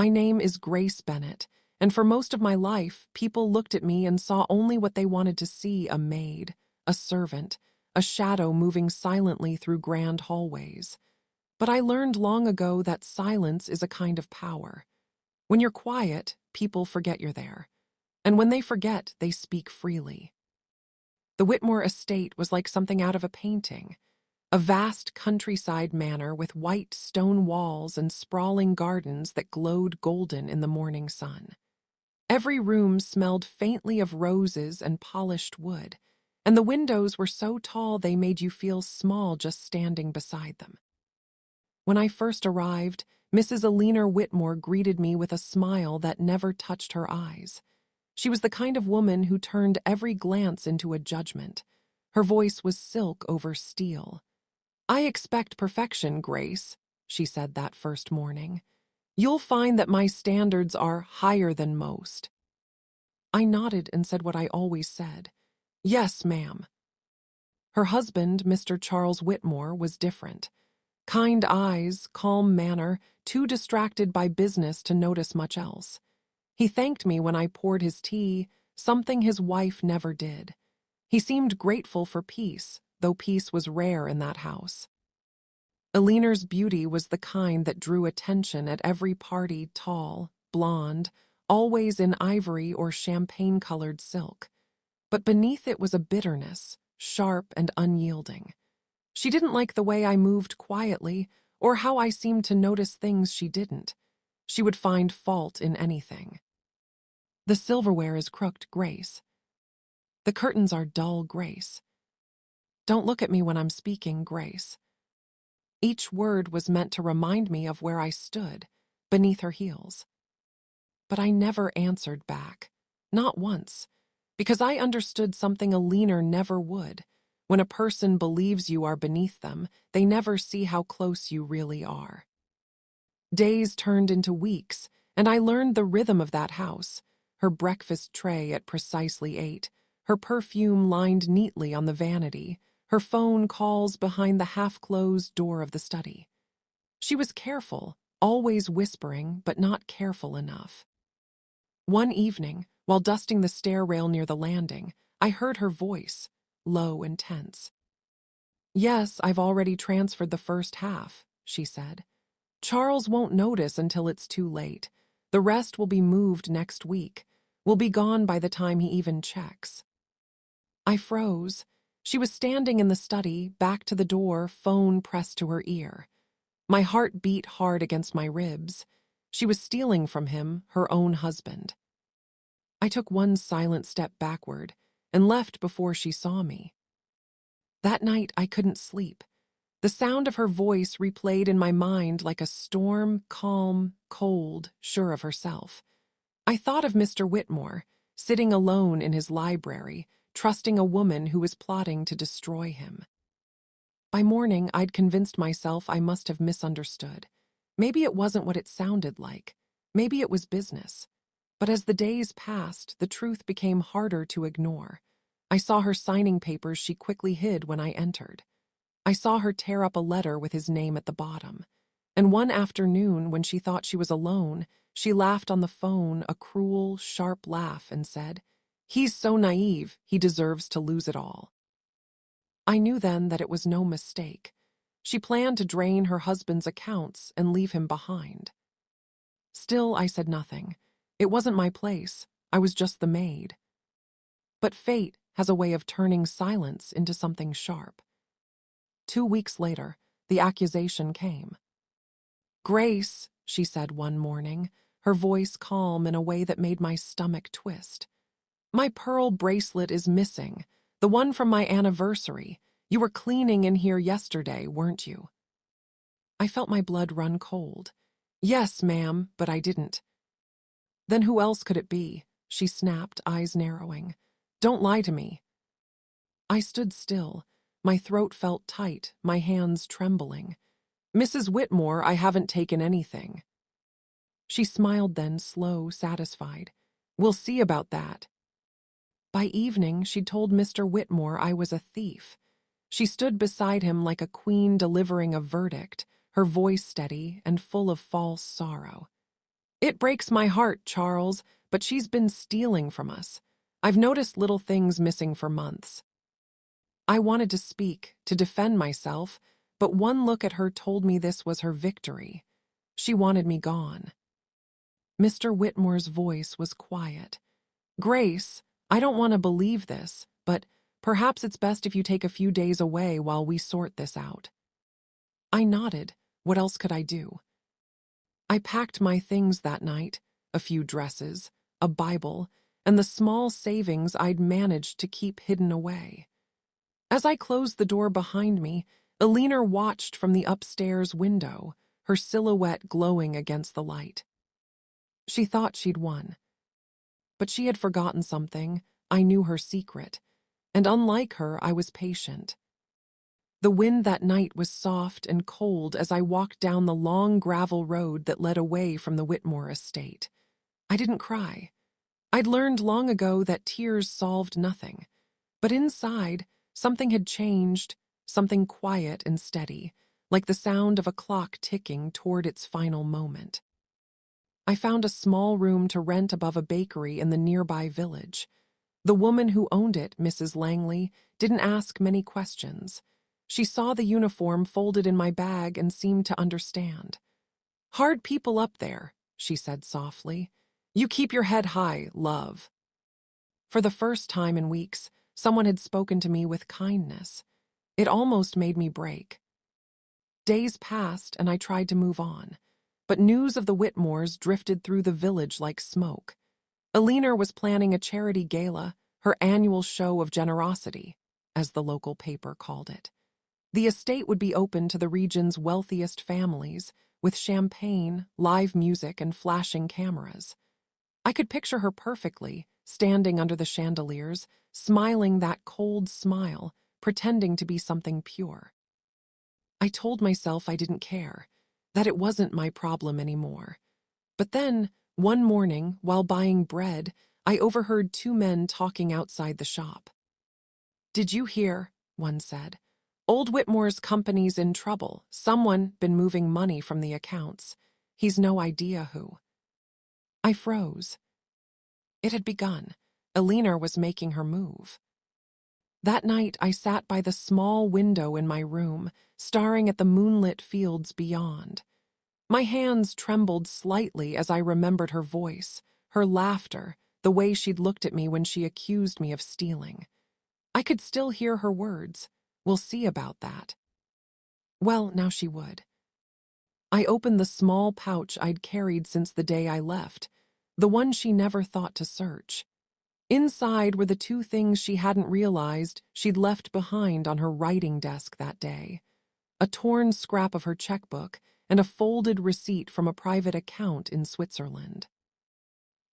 My name is Grace Bennett, and for most of my life, people looked at me and saw only what they wanted to see: a maid, a servant, a shadow moving silently through grand hallways. But I learned long ago that silence is a kind of power. When you're quiet, people forget you're there. And when they forget, they speak freely. The Whitmore estate was like something out of a painting. A vast countryside manor with white stone walls and sprawling gardens that glowed golden in the morning sun. Every room smelled faintly of roses and polished wood, and the windows were so tall they made you feel small just standing beside them. When I first arrived, Mrs. Eleanor Whitmore greeted me with a smile that never touched her eyes. She was the kind of woman who turned every glance into a judgment. Her voice was silk over steel. "I expect perfection, Grace," she said that first morning. "You'll find that my standards are higher than most." I nodded and said what I always said. "Yes, ma'am." Her husband, Mr. Charles Whitmore, was different. Kind eyes, calm manner, too distracted by business to notice much else. He thanked me when I poured his tea, something his wife never did. He seemed grateful for peace, though peace was rare in that house. Eleanor's beauty was the kind that drew attention at every party: tall, blonde, always in ivory or champagne-colored silk. But beneath it was a bitterness, sharp and unyielding. She didn't like the way I moved quietly, or how I seemed to notice things she didn't. She would find fault in anything. "The silverware is crooked, Grace. The curtains are dull, Grace. Don't look at me when I'm speaking, Grace." Each word was meant to remind me of where I stood, beneath her heels. But I never answered back, not once, because I understood something Eleanor never would. When a person believes you are beneath them, they never see how close you really are. Days turned into weeks, and I learned the rhythm of that house: her breakfast tray at precisely 8, her perfume lined neatly on the vanity, her phone calls behind the half-closed door of the study. She was careful, always whispering, but not careful enough. One evening, while dusting the stair rail near the landing, I heard her voice, low and tense. "Yes, I've already transferred the first half," she said. "Charles won't notice until it's too late. The rest will be moved next week. We'll be gone by the time he even checks." I froze. She was standing in the study, back to the door, phone pressed to her ear. My heart beat hard against my ribs. She was stealing from him, her own husband. I took one silent step backward and left before she saw me. That night I couldn't sleep. The sound of her voice replayed in my mind like a storm, calm, cold, sure of herself. I thought of Mr. Whitmore, sitting alone in his library, trusting a woman who was plotting to destroy him. By morning, I'd convinced myself I must have misunderstood. Maybe it wasn't what it sounded like. Maybe it was business. But as the days passed, the truth became harder to ignore. I saw her signing papers she quickly hid when I entered. I saw her tear up a letter with his name at the bottom. And one afternoon, when she thought she was alone, she laughed on the phone, a cruel, sharp laugh, and said, "He's so naive, he deserves to lose it all." I knew then that it was no mistake. She planned to drain her husband's accounts and leave him behind. Still, I said nothing. It wasn't my place. I was just the maid. But fate has a way of turning silence into something sharp. 2 weeks later, the accusation came. "Grace," she said one morning, her voice calm in a way that made my stomach twist. "My pearl bracelet is missing, the one from my anniversary. You were cleaning in here yesterday, weren't you?" I felt my blood run cold. "Yes, ma'am, but I didn't." "Then who else could it be?" she snapped, eyes narrowing. "Don't lie to me." I stood still. My throat felt tight, my hands trembling. "Mrs. Whitmore, I haven't taken anything." She smiled then, slow, satisfied. "We'll see about that." By evening, she'd told Mr. Whitmore I was a thief. She stood beside him like a queen delivering a verdict, her voice steady and full of false sorrow. It breaks my heart, Charles, but she's been stealing from us. I've noticed little things missing for months. I wanted to speak, to defend myself, but one look at her told me this was her victory. She wanted me gone. Mr. Whitmore's voice was quiet. Grace, I don't want to believe this, but perhaps it's best if you take a few days away while we sort this out. I nodded. What else could I do? I packed my things that night, a few dresses, a Bible, and the small savings I'd managed to keep hidden away. As I closed the door behind me, Alina watched from the upstairs window, her silhouette glowing against the light. She thought she'd won. But she had forgotten something. I knew her secret, and unlike her, I was patient. The wind that night was soft and cold as I walked down the long gravel road that led away from the Whitmore estate. I didn't cry. I'd learned long ago that tears solved nothing. But inside, something had changed, something quiet and steady, like the sound of a clock ticking toward its final moment. I found a small room to rent above a bakery in the nearby village. The woman who owned it, Mrs. Langley, didn't ask many questions. She saw the uniform folded in my bag and seemed to understand. Hard people up there, she said softly. You keep your head high, love. For the first time in weeks, someone had spoken to me with kindness. It almost made me break. Days passed and I tried to move on, but news of the Whitmores drifted through the village like smoke. Alina was planning a charity gala, her annual show of generosity, as the local paper called it. The estate would be open to the region's wealthiest families, with champagne, live music, and flashing cameras. I could picture her perfectly, standing under the chandeliers, smiling that cold smile, pretending to be something pure. I told myself I didn't care, that it wasn't my problem anymore. But then, one morning, while buying bread, I overheard two men talking outside the shop. Did you hear? One said. Old Whitmore's company's in trouble. Someone been moving money from the accounts. He's no idea who. I froze. It had begun. Alina was making her move. That night I sat by the small window in my room, staring at the moonlit fields beyond. My hands trembled slightly as I remembered her voice, her laughter, the way she'd looked at me when she accused me of stealing. I could still hear her words. We'll see about that. Well, now she would. I opened the small pouch I'd carried since the day I left, the one she never thought to search. Inside were the two things she hadn't realized she'd left behind on her writing desk that day: a torn scrap of her checkbook and a folded receipt from a private account in Switzerland.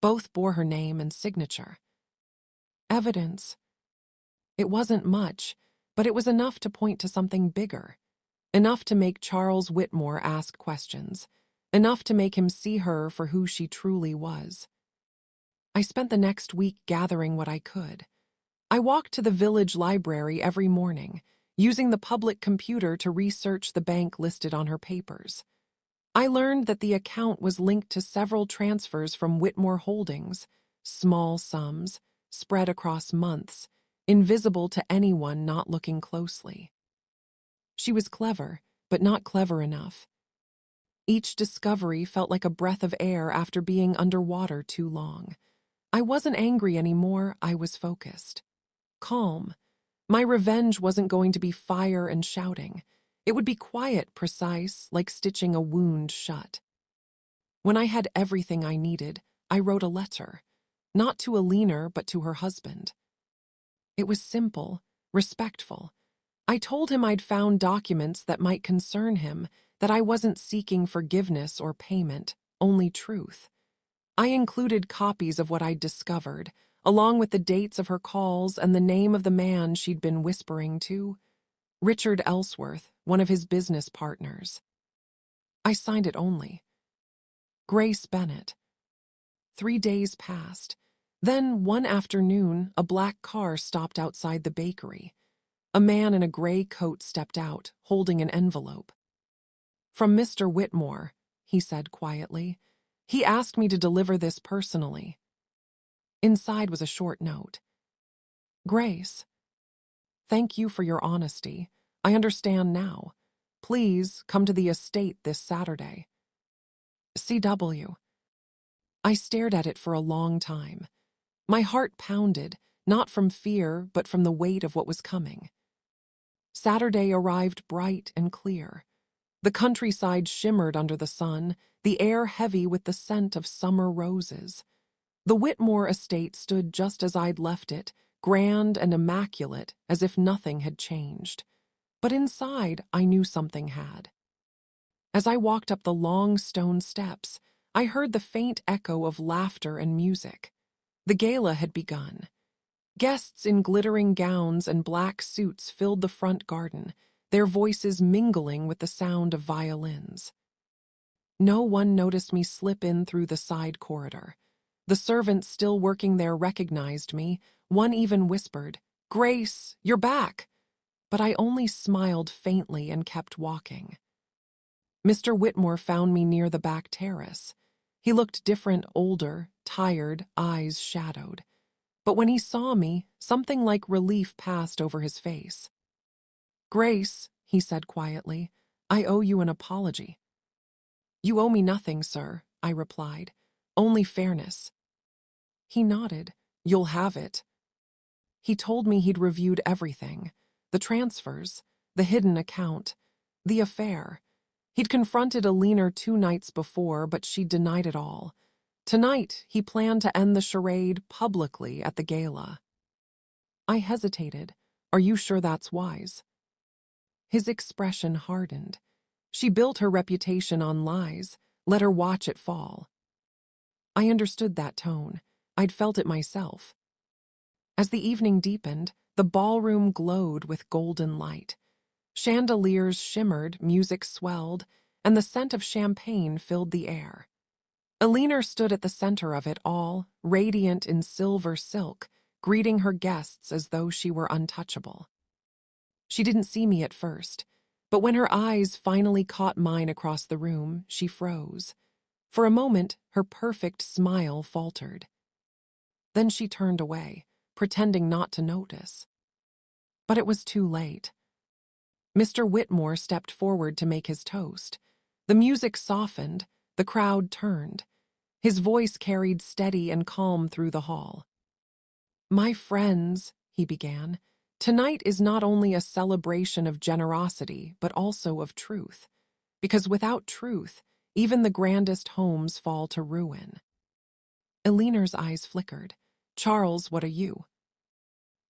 Both bore her name and signature. Evidence. It wasn't much, but it was enough to point to something bigger. Enough to make Charles Whitmore ask questions. Enough to make him see her for who she truly was. I spent the next week gathering what I could. I walked to the village library every morning, using the public computer to research the bank listed on her papers. I learned that the account was linked to several transfers from Whitmore Holdings, small sums, spread across months, invisible to anyone not looking closely. She was clever, but not clever enough. Each discovery felt like a breath of air after being underwater too long. I wasn't angry anymore, I was focused. Calm. My revenge wasn't going to be fire and shouting. It would be quiet, precise, like stitching a wound shut. When I had everything I needed, I wrote a letter. Not to Alina, but to her husband. It was simple, respectful. I told him I'd found documents that might concern him, that I wasn't seeking forgiveness or payment, only truth. I included copies of what I'd discovered, along with the dates of her calls and the name of the man she'd been whispering to, Richard Ellsworth, one of his business partners. I signed it only. Grace Bennett. 3 days passed. Then, one afternoon, a black car stopped outside the bakery. A man in a gray coat stepped out, holding an envelope. From Mr. Whitmore, he said quietly. He asked me to deliver this personally. Inside was a short note. Grace, thank you for your honesty. I understand now. Please come to the estate this Saturday. CW. I stared at it for a long time. My heart pounded, not from fear, but from the weight of what was coming. Saturday arrived bright and clear. The countryside shimmered under the sun, the air heavy with the scent of summer roses. The Whitmore estate stood just as I'd left it, grand and immaculate, as if nothing had changed. But inside, I knew something had. As I walked up the long stone steps, I heard the faint echo of laughter and music. The gala had begun. Guests in glittering gowns and black suits filled the front garden, their voices mingling with the sound of violins. No one noticed me slip in through the side corridor. The servants still working there recognized me. One even whispered, "Grace, you're back!" But I only smiled faintly and kept walking. Mr. Whitmore found me near the back terrace. He looked different, older, tired, eyes shadowed. But when he saw me, something like relief passed over his face. "Grace," he said quietly, "I owe you an apology." "You owe me nothing, sir," I replied. "Only fairness." He nodded. "You'll have it." He told me he'd reviewed everything. The transfers, the hidden account, the affair. He'd confronted Alina 2 nights before, but she denied it all. Tonight, he planned to end the charade publicly at the gala. I hesitated. "Are you sure that's wise?" His expression hardened. "She built her reputation on lies. Let her watch it fall." I understood that tone. I'd felt it myself. As the evening deepened, the ballroom glowed with golden light. Chandeliers shimmered, music swelled, and the scent of champagne filled the air. Alina stood at the center of it all, radiant in silver silk, greeting her guests as though she were untouchable. She didn't see me at first, but when her eyes finally caught mine across the room, she froze. For a moment, her perfect smile faltered. Then she turned away, pretending not to notice. But it was too late. Mr. Whitmore stepped forward to make his toast. The music softened, the crowd turned. His voice carried steady and calm through the hall. "My friends," he began, "tonight is not only a celebration of generosity, but also of truth. Because without truth, even the grandest homes fall to ruin." Alina's eyes flickered. "Charles, what are you?"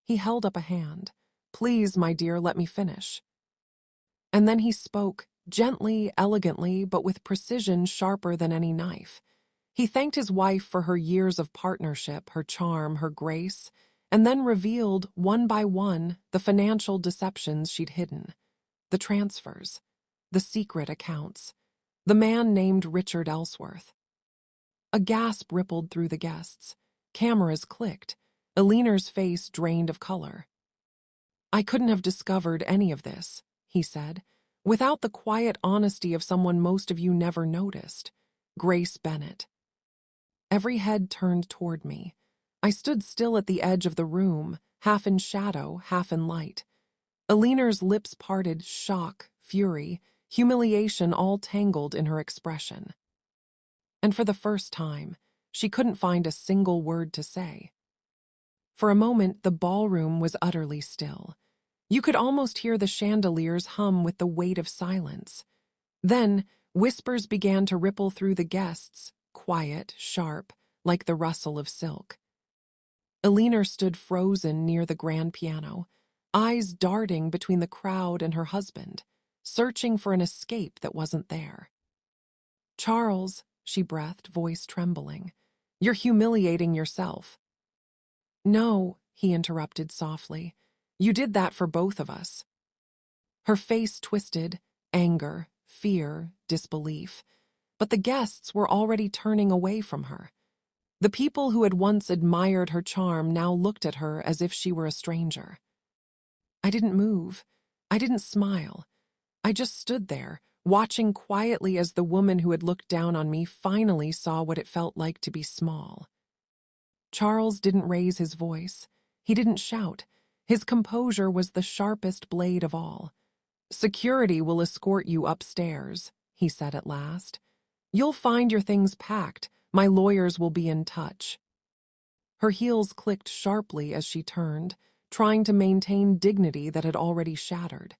He held up a hand. "Please, my dear, let me finish." And then he spoke, gently, elegantly, but with precision sharper than any knife. He thanked his wife for her years of partnership, her charm, her grace, and then revealed, one by one, the financial deceptions she'd hidden. The transfers, the secret accounts, the man named Richard Ellsworth. A gasp rippled through the guests. Cameras clicked. Alina's face drained of color. "I couldn't have discovered any of this," he said, "without the quiet honesty of someone most of you never noticed. Grace Bennett." Every head turned toward me. I stood still at the edge of the room, half in shadow, half in light. Alina's lips parted, shock, fury, humiliation all tangled in her expression. And for the first time, she couldn't find a single word to say. For a moment, the ballroom was utterly still. You could almost hear the chandeliers hum with the weight of silence. Then, whispers began to ripple through the guests, quiet, sharp, like the rustle of silk. Alina stood frozen near the grand piano, eyes darting between the crowd and her husband, searching for an escape that wasn't there. "Charles," she breathed, voice trembling, "you're humiliating yourself." "No," he interrupted softly. "You did that for both of us." Her face twisted, anger, fear, disbelief. But the guests were already turning away from her. The people who had once admired her charm now looked at her as if she were a stranger. I didn't move. I didn't smile. I just stood there, watching quietly as the woman who had looked down on me finally saw what it felt like to be small. Charles didn't raise his voice. He didn't shout. His composure was the sharpest blade of all. "Security will escort you upstairs," he said at last. "You'll find your things packed. My lawyers will be in touch." Her heels clicked sharply as she turned, trying to maintain dignity that had already shattered.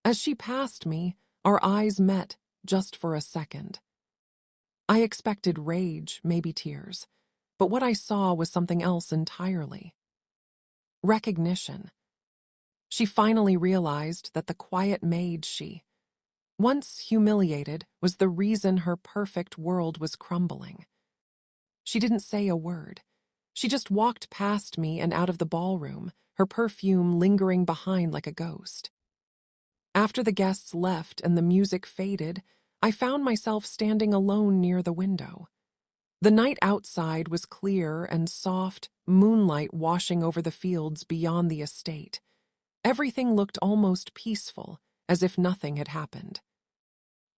As she passed me, our eyes met just for a second. I expected rage, maybe tears, but what I saw was something else entirely. Recognition. She finally realized that the quiet maid she, once humiliated, was the reason her perfect world was crumbling. She didn't say a word. She just walked past me and out of the ballroom, her perfume lingering behind like a ghost. After the guests left and the music faded, I found myself standing alone near the window. The night outside was clear and soft, moonlight washing over the fields beyond the estate. Everything looked almost peaceful, as if nothing had happened.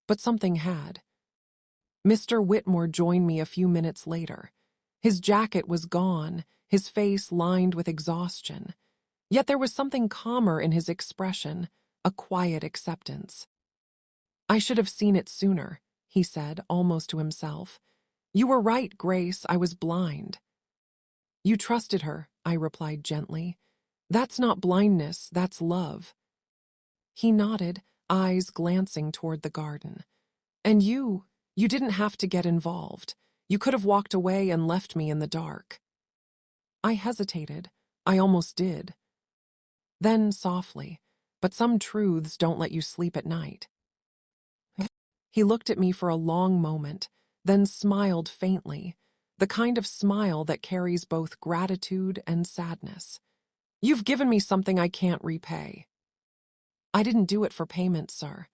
But something had. Mr. Whitmore joined me a few minutes later. His jacket was gone, his face lined with exhaustion. Yet there was something calmer in his expression, a quiet acceptance. "I should have seen it sooner," he said, almost to himself. "You were right, Grace, I was blind." "You trusted her," I replied gently. "That's not blindness, that's love." He nodded, eyes glancing toward the garden. "And you didn't have to get involved. You could have walked away and left me in the dark." I hesitated. I almost did. Then softly, "But some truths don't let you sleep at night." He looked at me for a long moment, then smiled faintly, the kind of smile that carries both gratitude and sadness. "You've given me something I can't repay." "I didn't do it for payment, sir."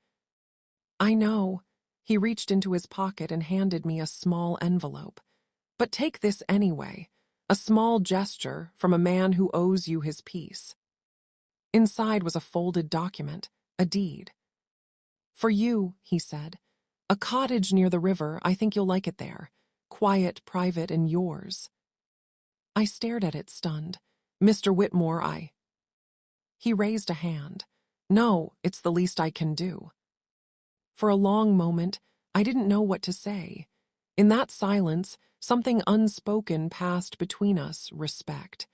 "I know." He reached into his pocket and handed me a small envelope. "But take this anyway, a small gesture from a man who owes you his peace." Inside was a folded document, a deed. "For you," he said. "A cottage near the river, I think you'll like it there. Quiet, private, and yours." I stared at it, stunned. "Mr. Whitmore, He raised a hand. "No, it's the least I can do." For a long moment, I didn't know what to say. In that silence, something unspoken passed between us, respect.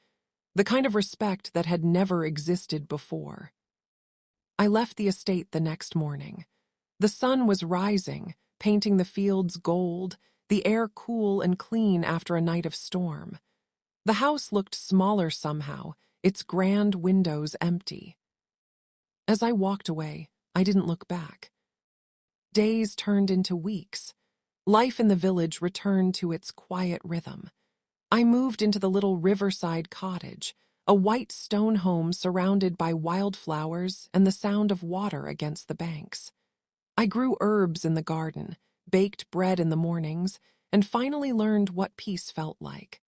The kind of respect that had never existed before. I left the estate the next morning. The sun was rising, painting the fields gold, the air cool and clean after a night of storm. The house looked smaller somehow, its grand windows empty. As I walked away, I didn't look back. Days turned into weeks. Life in the village returned to its quiet rhythm. I moved into the little riverside cottage, a white stone home surrounded by wildflowers and the sound of water against the banks. I grew herbs in the garden, baked bread in the mornings, and finally learned what peace felt like.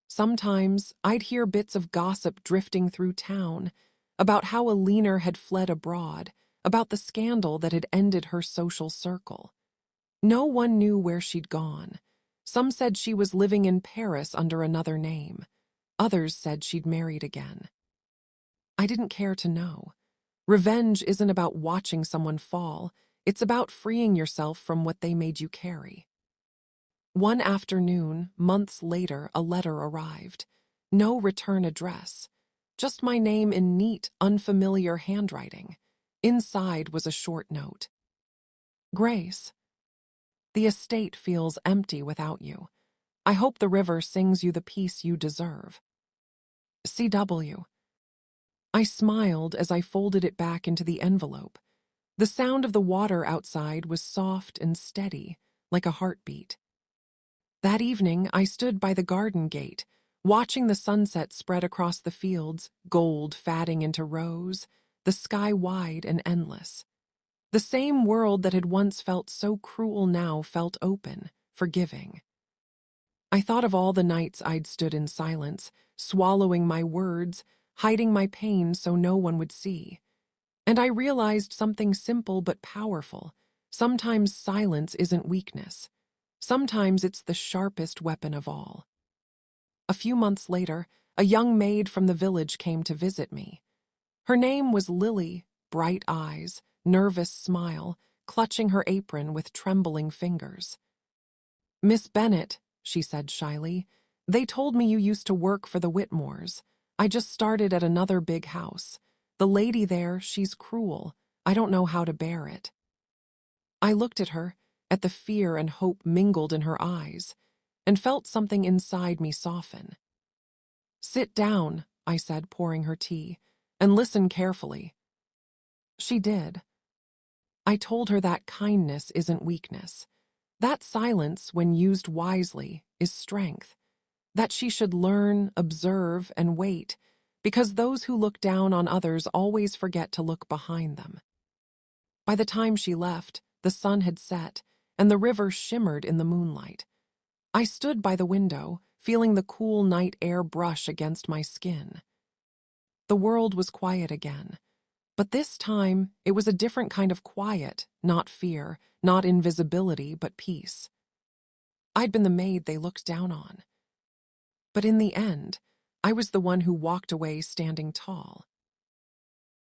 Sometimes I'd hear bits of gossip drifting through town about how a leaner had fled abroad, about the scandal that had ended her social circle. No one knew where she'd gone. Some said she was living in Paris under another name. Others said she'd married again. I didn't care to know. Revenge isn't about watching someone fall, it's about freeing yourself from what they made you carry. One afternoon, months later, a letter arrived. No return address. Just my name in neat, unfamiliar handwriting. Inside was a short note. "Grace, the estate feels empty without you. I hope the river sings you the peace you deserve. C.W." I smiled as I folded it back into the envelope. The sound of the water outside was soft and steady, like a heartbeat. That evening, I stood by the garden gate, watching the sunset spread across the fields, gold fading into rose, the sky wide and endless. The same world that had once felt so cruel now felt open, forgiving. I thought of all the nights I'd stood in silence, swallowing my words, hiding my pain so no one would see. And I realized something simple but powerful. Sometimes silence isn't weakness. Sometimes it's the sharpest weapon of all. A few months later, a young maid from the village came to visit me. Her name was Lily, bright eyes, nervous smile, clutching her apron with trembling fingers. "Miss Bennett," she said shyly, "they told me you used to work for the Whitmores. I just started at another big house. The lady there, she's cruel. I don't know how to bear it." I looked at her, at the fear and hope mingled in her eyes, and felt something inside me soften. "Sit down," I said, pouring her tea, "and listen carefully." She did. I told her that kindness isn't weakness. That silence, when used wisely, is strength. That she should learn, observe, and wait, because those who look down on others always forget to look behind them. By the time she left, the sun had set, and the river shimmered in the moonlight. I stood by the window, feeling the cool night air brush against my skin. The world was quiet again. But this time, it was a different kind of quiet, not fear, not invisibility, but peace. I'd been the maid they looked down on. But in the end, I was the one who walked away standing tall.